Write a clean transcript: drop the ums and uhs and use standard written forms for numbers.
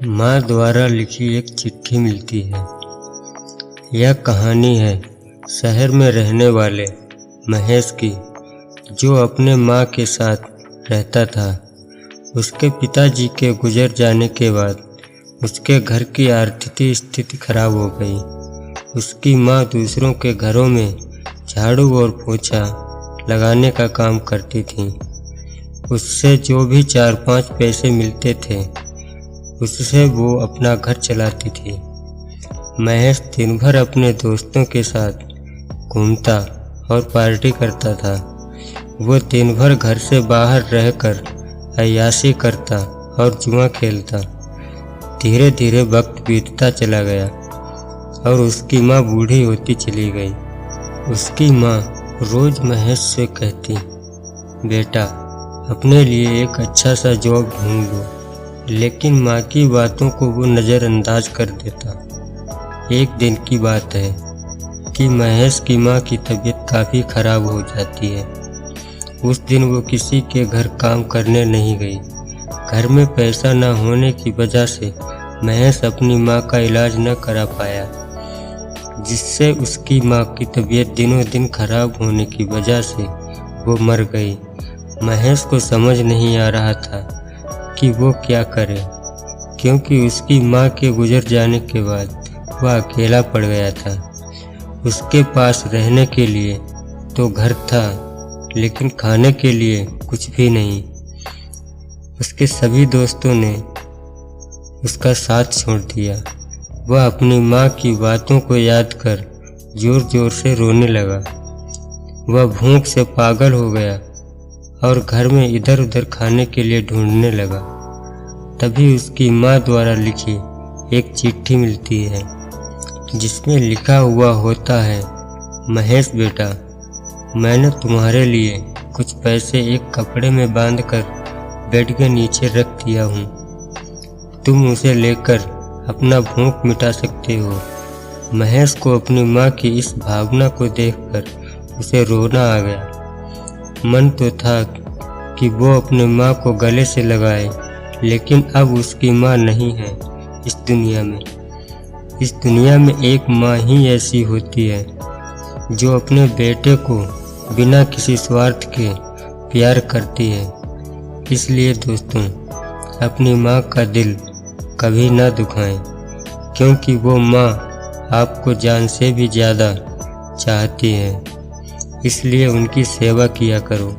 माँ द्वारा लिखी एक चिट्ठी मिलती है। यह कहानी है शहर में रहने वाले महेश की, जो अपने माँ के साथ रहता था। उसके पिताजी के गुजर जाने के बाद उसके घर की आर्थिक स्थिति खराब हो गई। उसकी माँ दूसरों के घरों में झाड़ू और पोछा लगाने का काम करती थी। उससे जो भी 4-5 पैसे मिलते थे उससे वो अपना घर चलाती थी। महेश दिन भर अपने दोस्तों के साथ घूमता और पार्टी करता था। वो दिन भर घर से बाहर रहकर अय्याशी करता और जुआ खेलता। धीरे धीरे वक्त बीतता चला गया और उसकी माँ बूढ़ी होती चली गई। उसकी माँ रोज महेश से कहती, बेटा अपने लिए एक अच्छा सा जॉब ढूंढ लो, लेकिन माँ की बातों को वो नज़रअंदाज कर देता। एक दिन की बात है कि महेश की माँ की तबीयत काफ़ी ख़राब हो जाती है। उस दिन वो किसी के घर काम करने नहीं गई। घर में पैसा न होने की वजह से महेश अपनी माँ का इलाज न करा पाया, जिससे उसकी माँ की तबीयत दिनों दिन खराब होने की वजह से वो मर गई। महेश को समझ नहीं आ रहा था कि वो क्या करे, क्योंकि उसकी माँ के गुजर जाने के बाद वह अकेला पड़ गया था। उसके पास रहने के लिए तो घर था, लेकिन खाने के लिए कुछ भी नहीं। उसके सभी दोस्तों ने उसका साथ छोड़ दिया। वह अपनी माँ की बातों को याद कर जोर जोर से रोने लगा। वह भूख से पागल हो गया और घर में इधर उधर खाने के लिए ढूंढने लगा। तभी उसकी माँ द्वारा लिखी एक चिट्ठी मिलती है, जिसमें लिखा हुआ होता है, महेश बेटा, मैंने तुम्हारे लिए कुछ पैसे एक कपड़े में बांधकर बेड के नीचे रख दिया हूँ। तुम उसे लेकर अपना भूख मिटा सकते हो। महेश को अपनी माँ की इस भावना को देखकर उसे रोना आ गया। मन तो था कि वो अपने माँ को गले से लगाए, लेकिन अब उसकी माँ नहीं है इस दुनिया में। इस दुनिया में एक माँ ही ऐसी होती है जो अपने बेटे को बिना किसी स्वार्थ के प्यार करती है। इसलिए दोस्तों, अपनी माँ का दिल कभी ना दुखाएं, क्योंकि वो माँ आपको जान से भी ज़्यादा चाहती है। इसलिए उनकी सेवा किया करो।